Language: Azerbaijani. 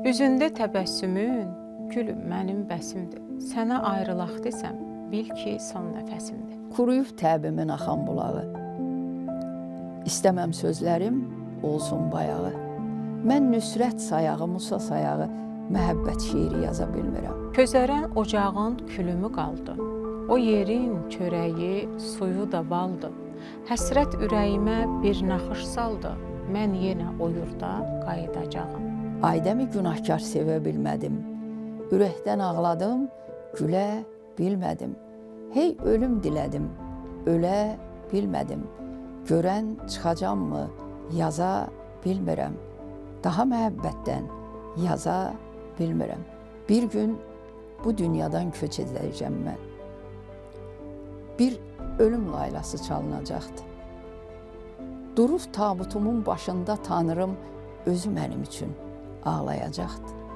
Üzündə təbəssümün, gülüm mənim bəsimdir. Sənə ayrılaq desəm, bil ki, son nəfəsimdir. Quruyub təbimin axan bulağı. İstəməm sözlərim olsun bayağı. Mən nüsrət sayağı, Musa sayağı, məhəbbət şeiri yaza bilmirəm. Közərən ocağın külümü qaldı. O yerin çörəyi, suyu da baldı. Həsrət ürəyimə bir naxış saldı. Mən yenə o yurda qayıdacağım. Aydəmi günahkar sevə bilmədim. Ürəkdən ağladım, gülə bilmədim. Hey ölüm dilədim, ölə bilmədim. Görən çıxacammı, yaza bilmirəm. Daha məhəbbətdən yaza bilmirəm. Bir gün bu dünyadan köç edəcəm mən. Bir ölüm laylası çalınacaqdı. Durub tabutumun başında Tanrım özü mənim üçün ağlayacaqdı.